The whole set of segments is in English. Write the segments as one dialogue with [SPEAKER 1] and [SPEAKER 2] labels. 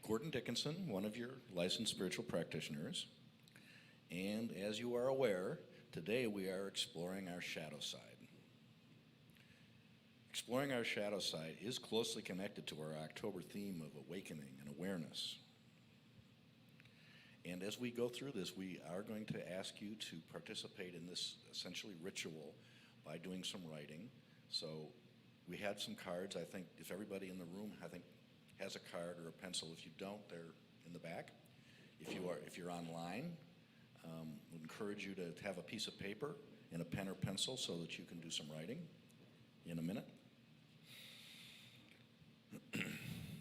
[SPEAKER 1] Gordon Dickinson, one of your licensed spiritual practitioners. And as you are aware, today we are exploring our shadow side. Exploring our shadow side is closely connected to our October theme of awakening and awareness. And as we go through this, we are going to ask you to participate in this essentially ritual by doing some writing. So we had some cards. I think if everybody in the room, has a card or a pencil. If you don't, they're in the back. If you're online, we encourage you to have a piece of paper and a pen or pencil so that you can do some writing in a minute.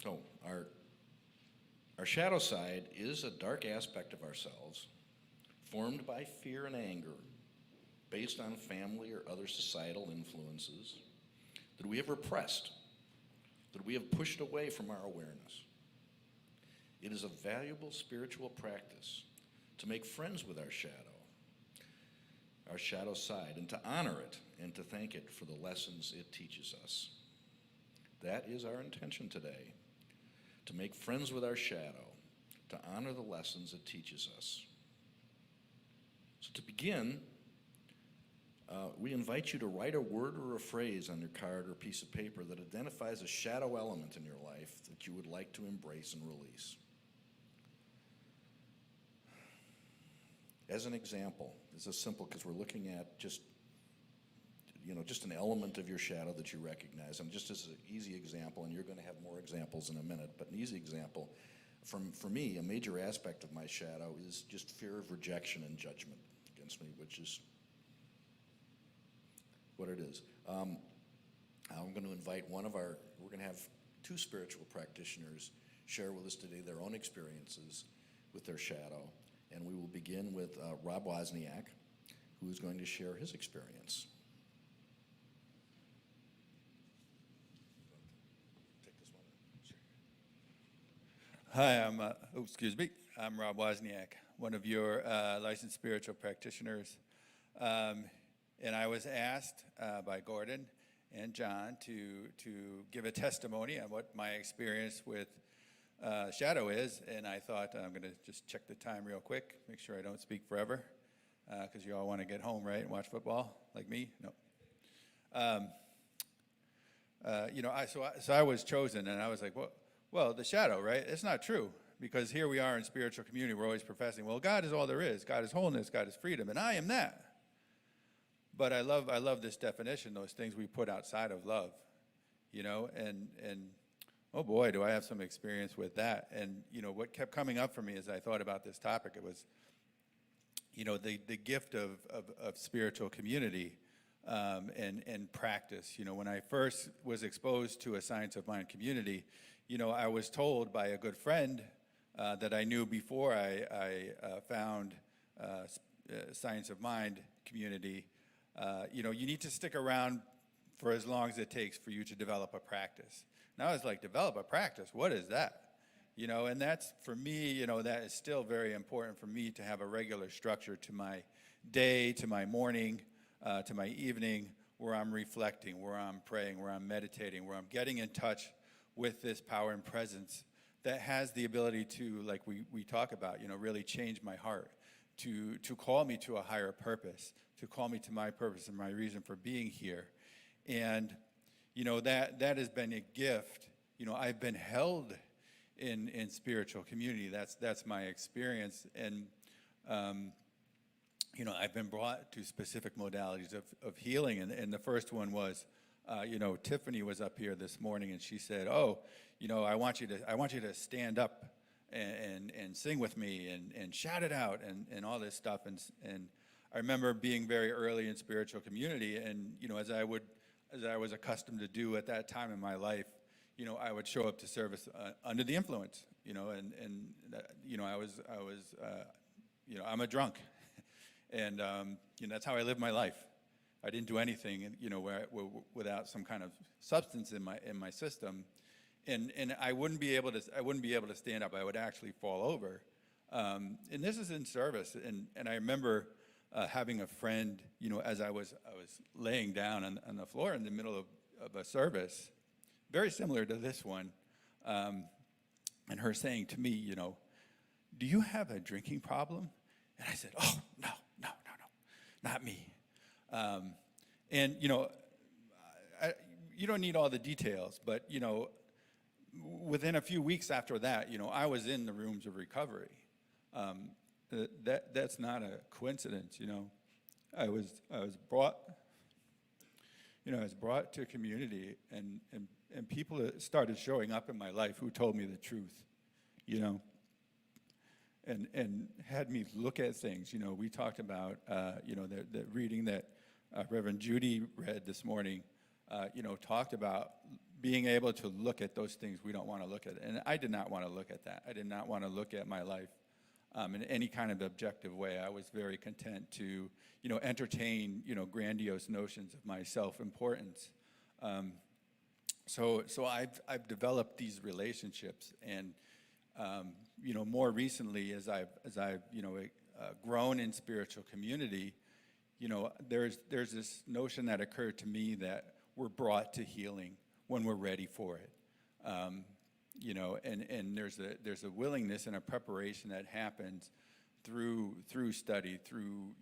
[SPEAKER 1] So our shadow side is a dark aspect of ourselves, formed by fear and anger, based on family or other societal influences that we have repressed, that we have pushed away from our awareness. It is a valuable spiritual practice to make friends with our shadow side, and to honor it and to thank it for the lessons it teaches us. That is our intention today, to make friends with our shadow, to honor the lessons it teaches us. So to begin, we invite you to write a word or a phrase on your card or piece of paper that identifies a shadow element in your life that you would like to embrace and release. As an example, this is simple because we're looking at just an element of your shadow that you recognize. And just as an easy example, and you're going to have more examples in a minute, but an easy example, for me, a major aspect of my shadow is just fear of rejection and judgment against me, which is what it is. I'm going to invite we're going to have two spiritual practitioners share with us today their own experiences with their shadow. And we will begin with Rob Wozniak, who is going to share his experience. Take this one.
[SPEAKER 2] Hi, I'm Rob Wozniak, one of your licensed spiritual practitioners. And I was asked by Gordon and John to give a testimony on what my experience with shadow is, and I thought I'm going to just check the time real quick, make sure I don't speak forever, because you all want to get home, right, and watch football like me? No. So I was chosen, and I was like, well, the shadow, right? It's not true, because here we are in spiritual community. We're always professing, well, God is all there is. God is wholeness. God is freedom, and I am that. But I love this definition, those things we put outside of love, and oh boy, do I have some experience with that. And, what kept coming up for me as I thought about this topic, it was, the gift of spiritual community and practice. When I first was exposed to a Science of Mind community, I was told by a good friend that I knew before I found Science of Mind community, you need to stick around for as long as it takes for you to develop a practice. And I was like, develop a practice? What is that? And that's, for me, that is still very important for me to have a regular structure to my day, to my morning, to my evening, where I'm reflecting, where I'm praying, where I'm meditating, where I'm getting in touch with this power and presence that has the ability to, like we talk about, really change my heart, to call me to a higher purpose, to call me to my purpose and my reason for being here. And that has been a gift. I've been held in spiritual community. That's my experience. And, I've been brought to specific modalities of healing. And the first one was, Tiffany was up here this morning and she said, I want you to stand up and sing with me and shout it out and all this stuff. And I remember being very early in spiritual community, and, as I was accustomed to do at that time in my life, I would show up to service under the influence, I'm a drunk, and that's how I lived my life. I didn't do anything, without some kind of substance in my system, and I wouldn't be able to stand up. I would actually fall over, and this is in service, and I remember having a friend, as I was laying down on the floor in the middle of a service, very similar to this one, and her saying to me, do you have a drinking problem? And I said, oh, no, not me. And, you don't need all the details, but, within a few weeks after that, I was in the rooms of recovery. That's not a coincidence, I was brought, I was brought to a community, and people started showing up in my life who told me the truth, and had me look at things. We talked about, the reading that Reverend Judy read this morning, talked about being able to look at those things we don't want to look at. And I did not want to look at that. I did not want to look at my life in any kind of objective way. I was very content to, entertain, grandiose notions of my self-importance. So I've developed these relationships, and more recently, as I've grown in spiritual community, there's this notion that occurred to me that we're brought to healing when we're ready for it. And there's a willingness and a preparation that happens through study, through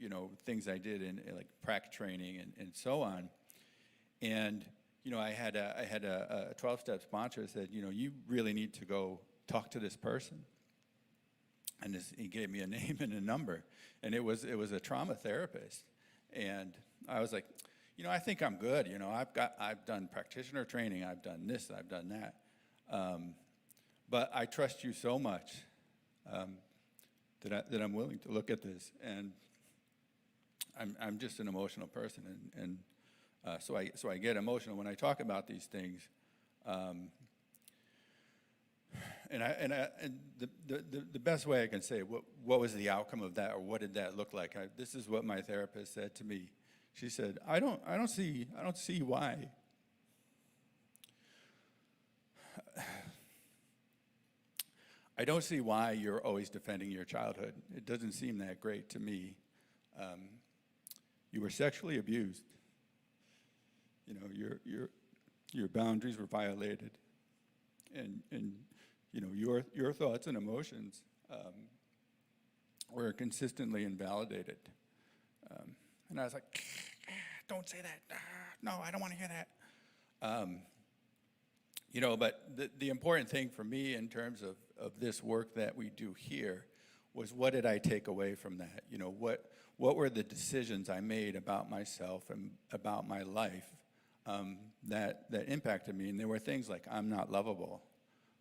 [SPEAKER 2] things I did in like prac training and so on. And I had a 12-step sponsor that said, you really need to go talk to this person. And he gave me a name and a number, and it was a trauma therapist. And I was like, I think I'm good. I've done practitioner training, I've done this, I've done that. But I trust you so much that I'm willing to look at this. And I'm just an emotional person, and so I get emotional when I talk about these things. And the best way I can say what was the outcome of that, or what did that look like? This is what my therapist said to me. She said, I don't see why. I don't see why you're always defending your childhood. It doesn't seem that great to me. You were sexually abused. Your boundaries were violated, and your thoughts and emotions were consistently invalidated. And I was like, don't say that. No, I don't want to hear that. But the important thing for me in terms of this work that we do here was, what did I take away from that? What were the decisions I made about myself and about my life that impacted me? And there were things like, I'm not lovable.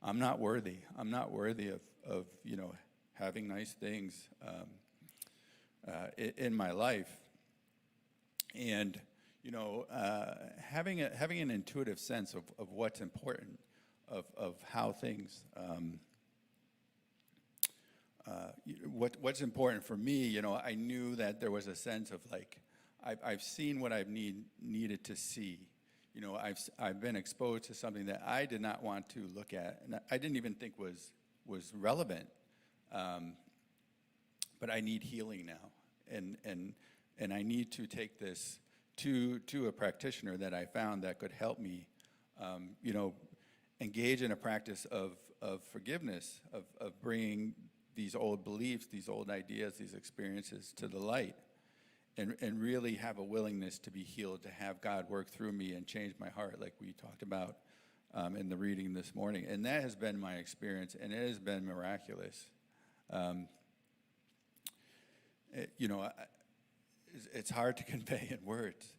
[SPEAKER 2] I'm not worthy. I'm not worthy of having nice things in my life. And having an intuitive sense of what's important, of how things, what's important for me. I knew that there was a sense of like, I've seen what I've needed to see. I've been exposed to something that I did not want to look at, and I didn't even think was relevant. But I need healing now, and I need to take this to a practitioner that I found that could help me, engage in a practice of forgiveness, of bringing these old beliefs, these old ideas, these experiences to the light, and really have a willingness to be healed, to have God work through me and change my heart, like we talked about in the reading this morning. And that has been my experience, and it has been miraculous. It's hard to convey in words,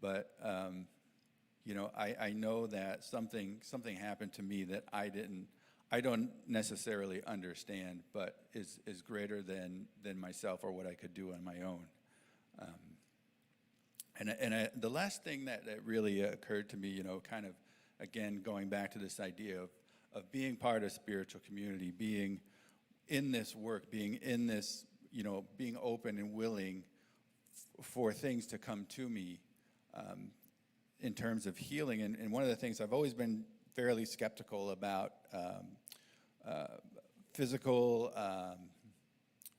[SPEAKER 2] but I know that something happened to me that I don't necessarily understand, but is greater than myself or what I could do on my own. The last thing that really occurred to me, kind of, again, going back to this idea of being part of spiritual community, being in this work, being in this, being open and willing for things to come to me in terms of healing. And one of the things I've always been fairly skeptical about physical,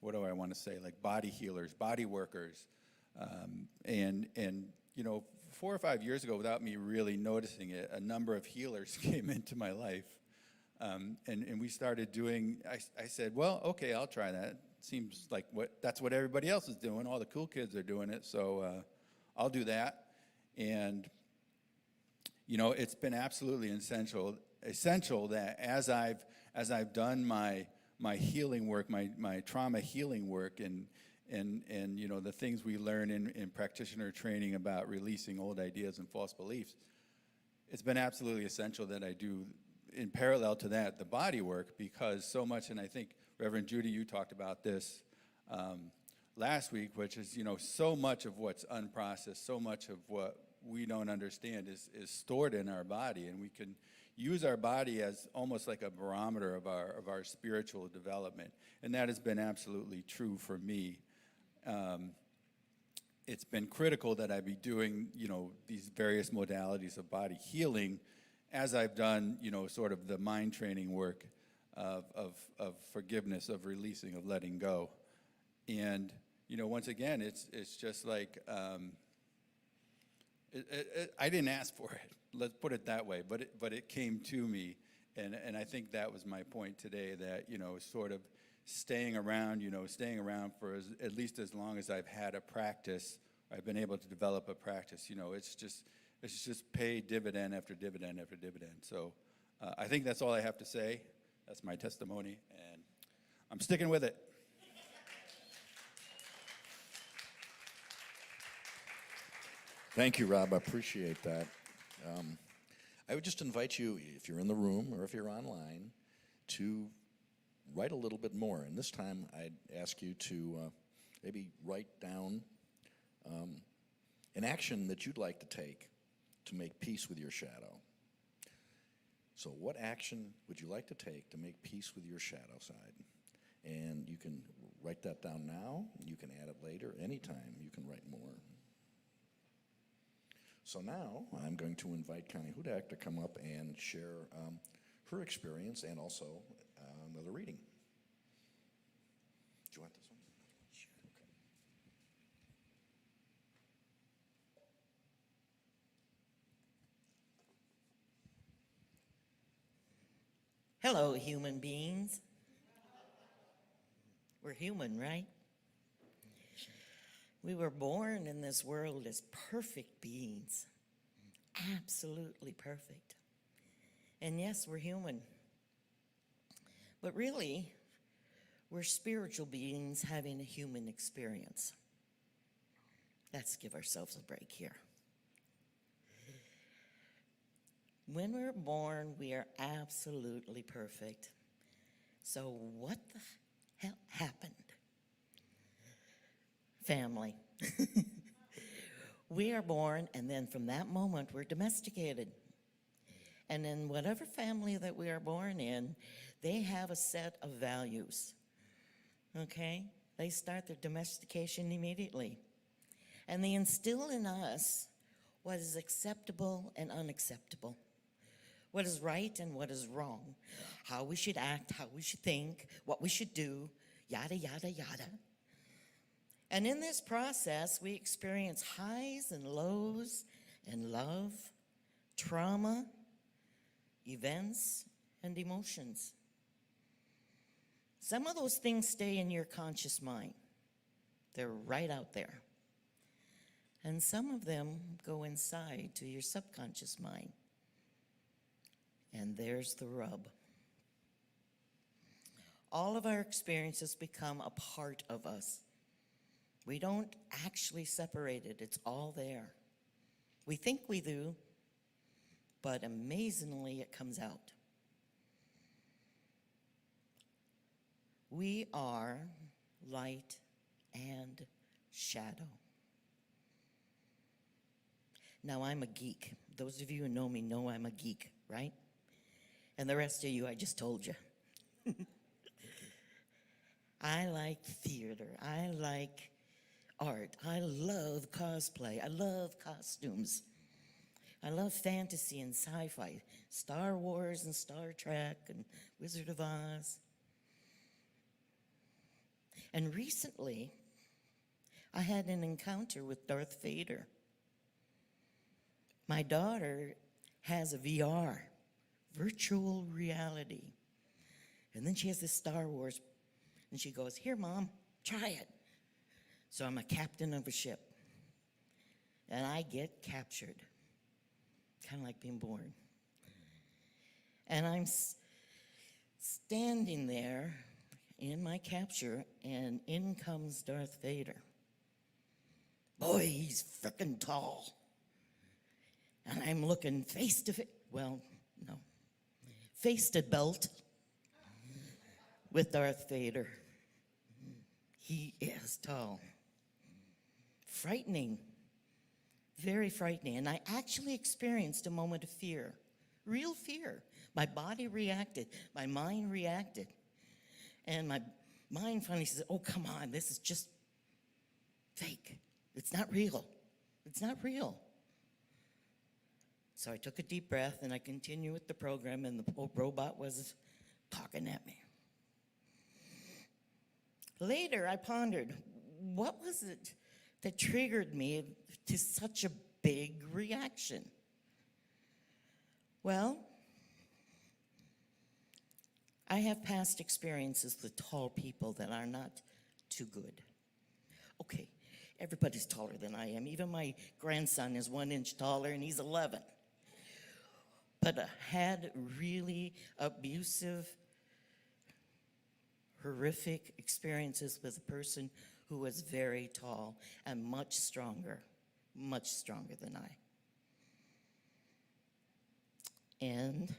[SPEAKER 2] what do I want to say, like body healers, body workers. And 4 or 5 years ago, without me really noticing it, a number of healers came into my life And we started doing, I said, well, okay, I'll try that. Seems like that's what everybody else is doing. All the cool kids are doing it, so I'll do that. And, you know, it's been absolutely essential that as I've done my healing work, my trauma healing work, and you know, the things we learn in practitioner training about releasing old ideas and false beliefs, it's been absolutely essential that I do, in parallel to that, the body work, because so much, and I think, Reverend Judy, you talked about this last week, which is, you know, so much of what's unprocessed, so much of what we don't understand is stored in our body, and we can use our body as almost like a barometer of our spiritual development, and that has been absolutely true for me. It's been critical that I be doing, you know, these various modalities of body healing as I've done, you know, sort of the mind training work of forgiveness, of releasing, of letting go. And, you know, once again, it's just like, I didn't ask for it, let's put it that way, but it came to me. And I think that was my point today, that, you know, sort of staying around for at least as long as I've had a practice, I've been able to develop a practice, you know, it's just pay dividend after dividend after dividend. So I think that's all I have to say. That's my testimony, and I'm sticking with it.
[SPEAKER 1] Thank you, Rob. I appreciate that. I would just invite you, if you're in the room or if you're online, to write a little bit more. And this time, I'd ask you to maybe write down an action that you'd like to take to make peace with your shadow. So what action would you like to take to make peace with your shadow side? And you can write that down now. You can add it later. Anytime you can write more. So now I'm going to invite Connie Hudak to come up and share her experience and also another reading. Do you want this one? Sure. Okay.
[SPEAKER 3] Hello, human beings. We're human, right? We were born in this world as perfect beings, absolutely perfect. And yes, we're human. But really, we're spiritual beings having a human experience. Let's give ourselves a break here. When we're born, we are absolutely perfect. So what the hell happened? Family. We are born, and then from that moment, we're domesticated. And in whatever family that we are born in, they have a set of values, okay? They start their domestication immediately. And they instill in us what is acceptable and unacceptable, what is right and what is wrong, how we should act, how we should think, what we should do, yada, yada, yada. And in this process, we experience highs and lows and love, trauma, events, and emotions. Some of those things stay in your conscious mind. They're right out there. And some of them go inside to your subconscious mind. And there's the rub. All of our experiences become a part of us. We don't actually separate it. It's all there. We think we do, but amazingly it comes out. We are light and shadow. Now, I'm a geek. Those of you who know me know I'm a geek, right? And the rest of you, I just told you. I like theater. I like art. I love cosplay. I love costumes. I love fantasy and sci-fi, Star Wars and Star Trek and Wizard of Oz. And recently, I had an encounter with Darth Vader. My daughter has a VR virtual reality. And then she has this Star Wars, and she goes, "Here, Mom, try it." So I'm a captain of a ship, and I get captured, kind of like being born. And I'm standing there in my capture, and in comes Darth Vader. Boy, he's frickin' tall. And I'm looking face to face, well, no, face to belt with Darth Vader. He is tall. Frightening, very frightening. And I actually experienced a moment of fear, real fear. My body reacted, my mind reacted. And my mind finally says, "Oh, come on, this is just fake. It's not real. It's not real." So I took a deep breath and I continued with the program, and the robot was talking at me. Later, I pondered, what was it that triggered me to such a big reaction? Well, I have past experiences with tall people that are not too good. Okay, everybody's taller than I am. Even my grandson is 1 inch taller, and he's 11. But I had really abusive, horrific experiences with a person who was very tall and much stronger than I. And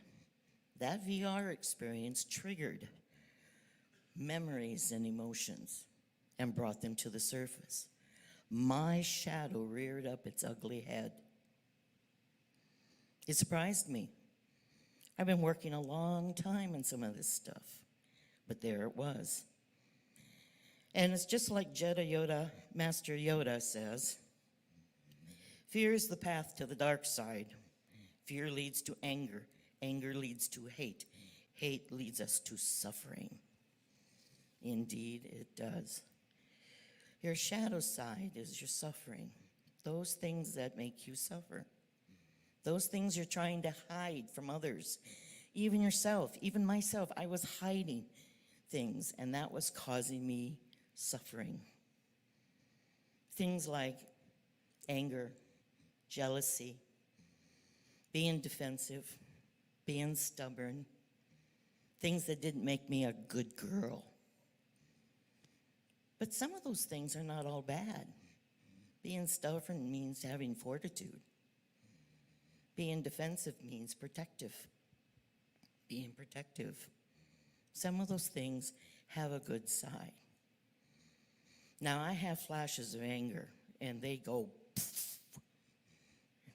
[SPEAKER 3] that VR experience triggered memories and emotions and brought them to the surface. My shadow reared up its ugly head. It surprised me. I've been working a long time on some of this stuff, but there it was. And it's just like Master Yoda says, fear is the path to the dark side. Fear leads to anger. Anger leads to hate. Hate leads us to suffering. Indeed, it does. Your shadow side is your suffering. Those things that make you suffer. Those things you're trying to hide from others. Even yourself, even myself, I was hiding things, and that was causing me suffering. Things like anger, jealousy, being defensive, being stubborn, things that didn't make me a good girl. But some of those things are not all bad. Being stubborn means having fortitude. Being defensive means protective. Being protective. Some of those things have a good side. Now, I have flashes of anger, and they go, pfft.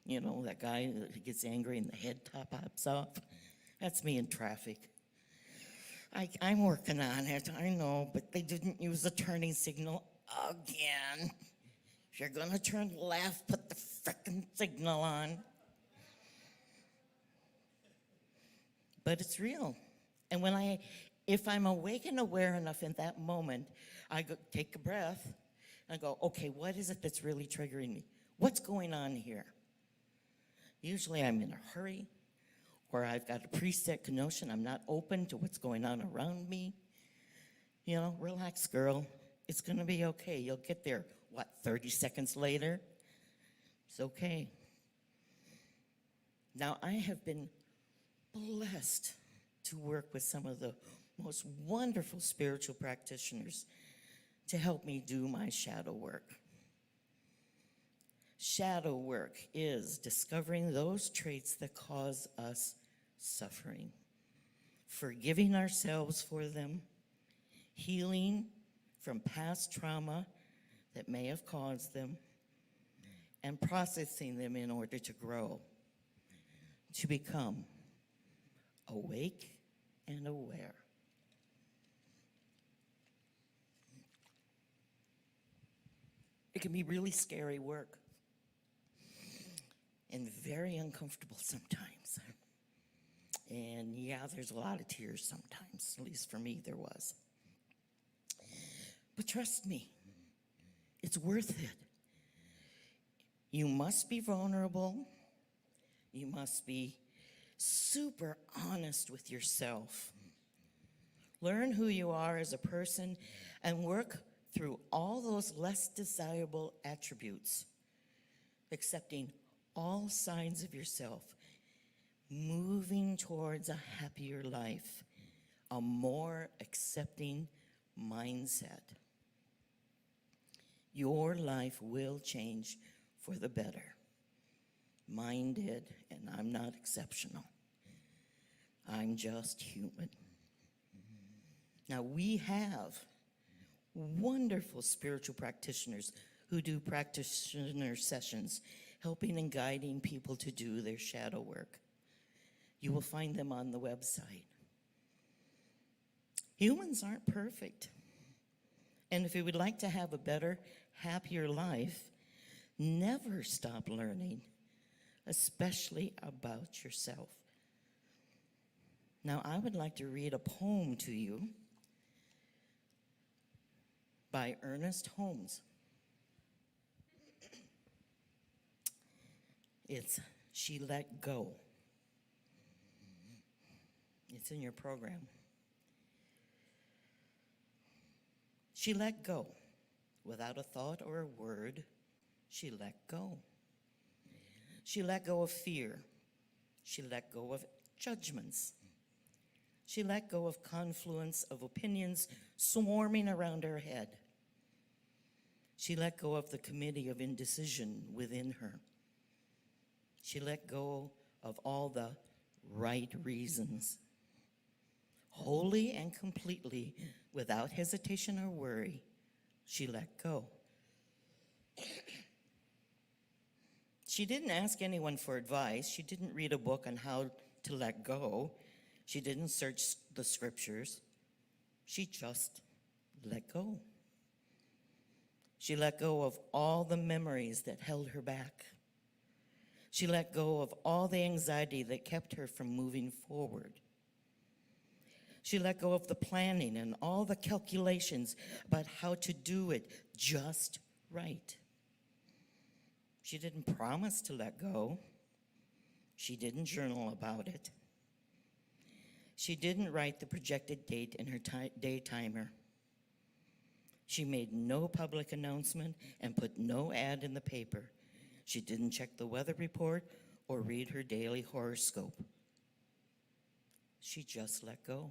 [SPEAKER 3] You know, that guy that gets angry and the head pops off? That's me in traffic. I'm working on it, I know, but they didn't use the turning signal again. If you're gonna turn left, put the frickin' signal on. But it's real. And if I'm awake and aware enough in that moment, I take a breath and go, okay, what is it that's really triggering me? What's going on here? Usually I'm in a hurry, or I've got a preset notion. I'm not open to what's going on around me. You know, relax, girl. It's gonna be okay. You'll get there, 30 seconds later? It's okay. Now, I have been blessed to work with some of the most wonderful spiritual practitioners to help me do my shadow work. Shadow work is discovering those traits that cause us suffering, forgiving ourselves for them, healing from past trauma that may have caused them, and processing them in order to grow, to become awake and aware. It can be really scary work and very uncomfortable sometimes. And yeah, there's a lot of tears sometimes, at least for me there was. But trust me, it's worth it. You must be vulnerable. You must be super honest with yourself. Learn who you are as a person and work through all those less desirable attributes, accepting all sides of yourself, moving towards a happier life, a more accepting mindset. Your life will change for the better. Mine did, and I'm not exceptional. I'm just human. Now, we have wonderful spiritual practitioners who do practitioner sessions, helping and guiding people to do their shadow work. You will find them on the website. Humans aren't perfect. And if you would like to have a better, happier life, never stop learning, especially about yourself. Now, I would like to read a poem to you by Ernest Holmes. It's She Let Go. It's in your program. She let go. Without a thought or a word, she let go. She let go of fear. She let go of judgments. She let go of confluence of opinions swarming around her head. She let go of the committee of indecision within her. She let go of all the right reasons. Wholly and completely, without hesitation or worry, she let go. She didn't ask anyone for advice. She didn't read a book on how to let go. She didn't search the scriptures. She just let go. She let go of all the memories that held her back. She let go of all the anxiety that kept her from moving forward. She let go of the planning and all the calculations about how to do it just right. She didn't promise to let go. She didn't journal about it. She didn't write the projected date in her day timer. She made no public announcement and put no ad in the paper. She didn't check the weather report or read her daily horoscope. She just let go.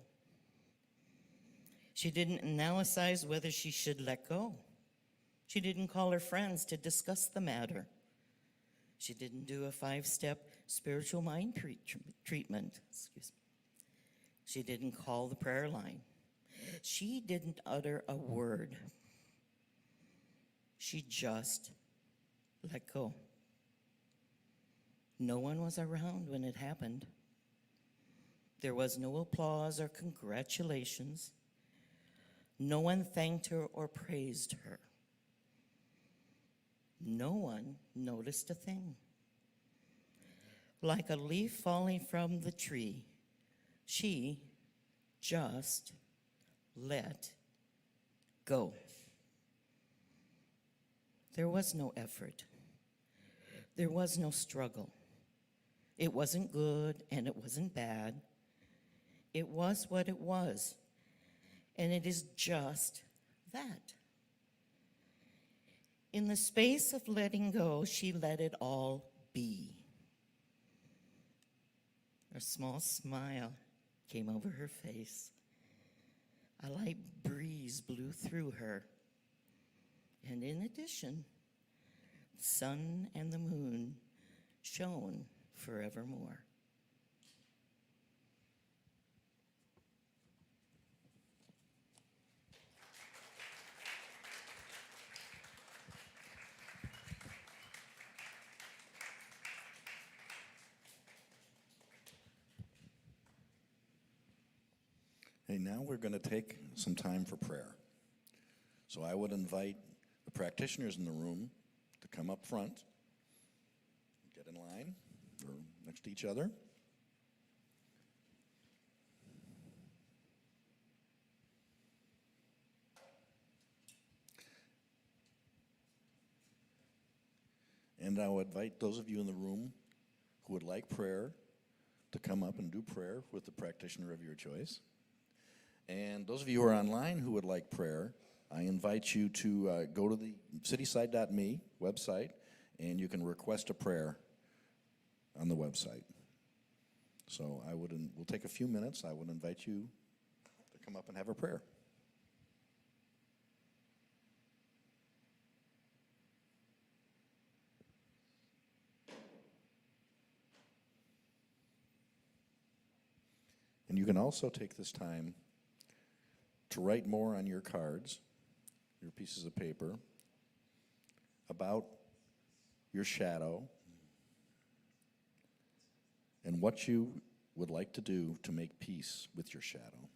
[SPEAKER 3] She didn't analyze whether she should let go. She didn't call her friends to discuss the matter. She didn't do a 5-step spiritual mind treatment. Excuse me. She didn't call the prayer line. She didn't utter a word. She just let go. No one was around when it happened. There was no applause or congratulations. No one thanked her or praised her. No one noticed a thing. Like a leaf falling from the tree, she just let go. There was no effort. There was no struggle. It wasn't good and it wasn't bad. It was what it was. And it is just that. In the space of letting go, she let it all be. A small smile came over her face. A light breeze blew through her. And in addition, the sun and the moon shone forevermore.
[SPEAKER 1] Hey, now we're going to take some time for prayer. So I would invite the practitioners in the room to come up front, get in line, or next to each other. And I would invite those of you in the room who would like prayer to come up and do prayer with the practitioner of your choice. And those of you who are online who would like prayer, I invite you to go to the cityside.me website, and you can request a prayer on the website. So we'll take a few minutes. I would invite you to come up and have a prayer. And you can also take this time to write more on your cards, your pieces of paper, about your shadow and what you would like to do to make peace with your shadow.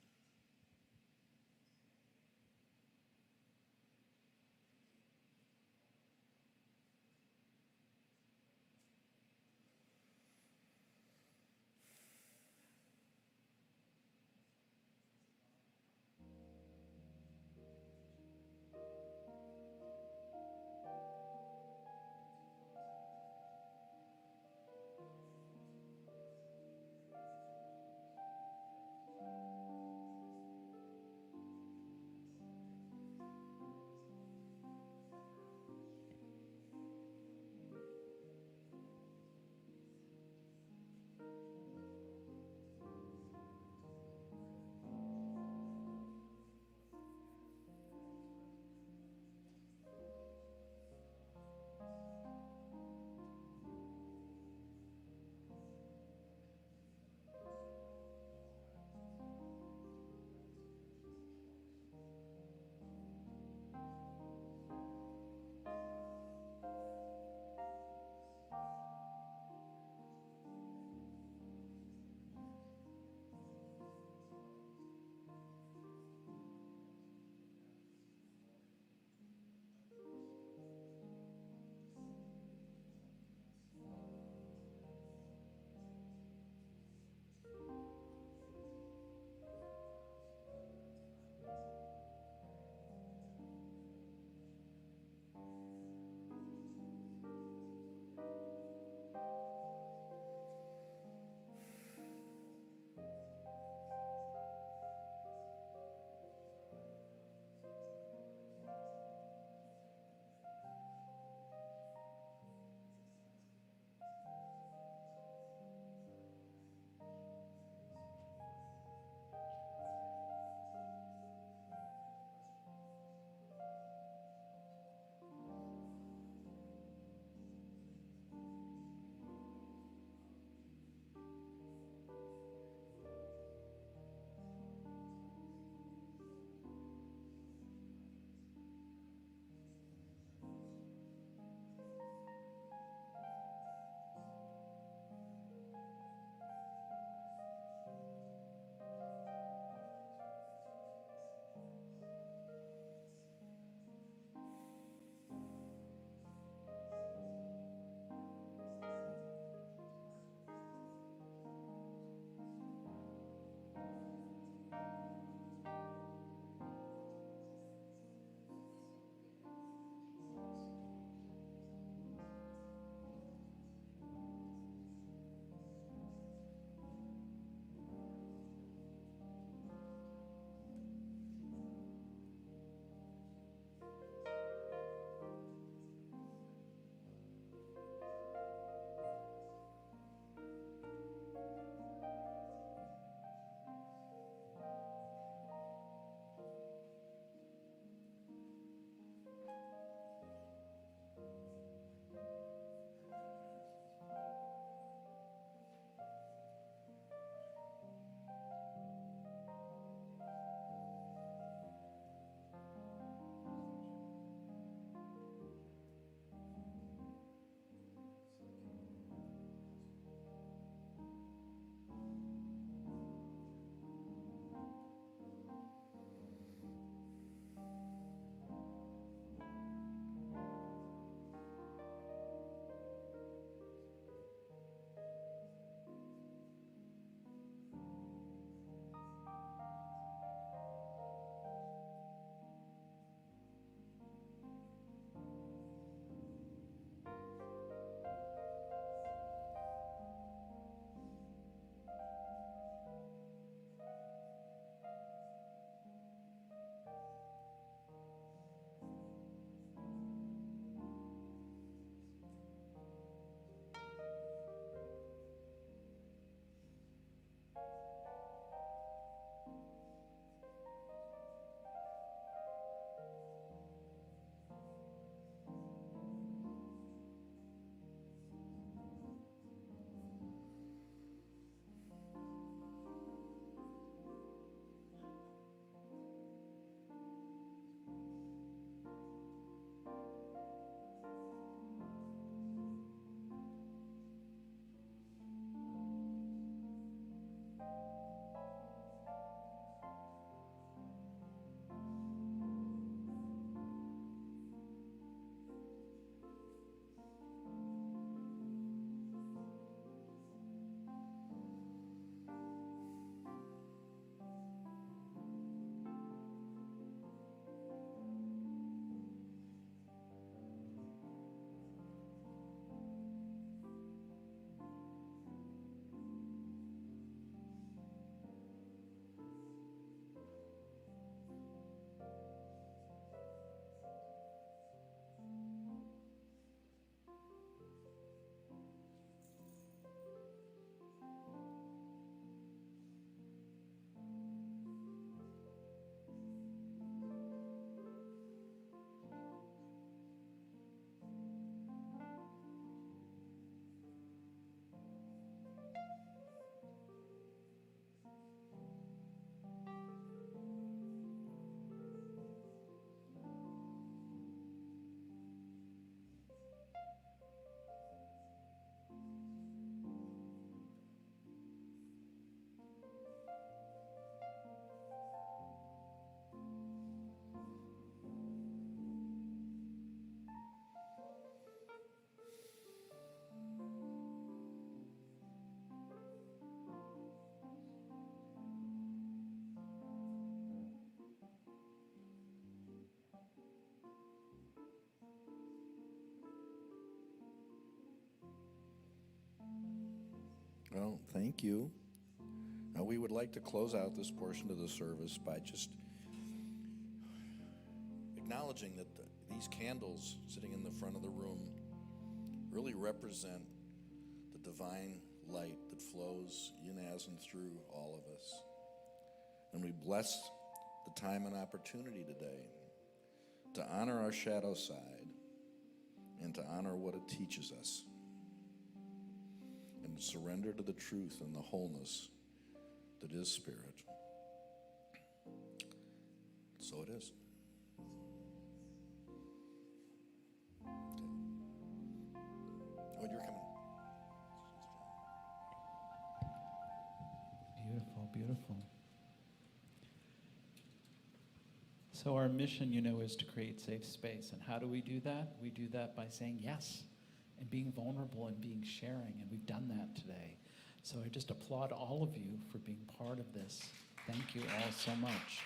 [SPEAKER 1] Well, thank you. Now, we would like to close out this portion of the service by just acknowledging that these candles sitting in the front of the room really represent the divine light that flows in, as, and through all of us. And we bless the time and opportunity today to honor our shadow side and to honor what it teaches us and surrender to the truth and the wholeness that is Spirit. So it is. Oh, you're coming.
[SPEAKER 4] Beautiful, beautiful. So our mission, is to create safe space. And how do we do that? We do that by saying yes and being vulnerable and being sharing. And we've done that today. So I just applaud all of you for being part of this. Thank you all so much.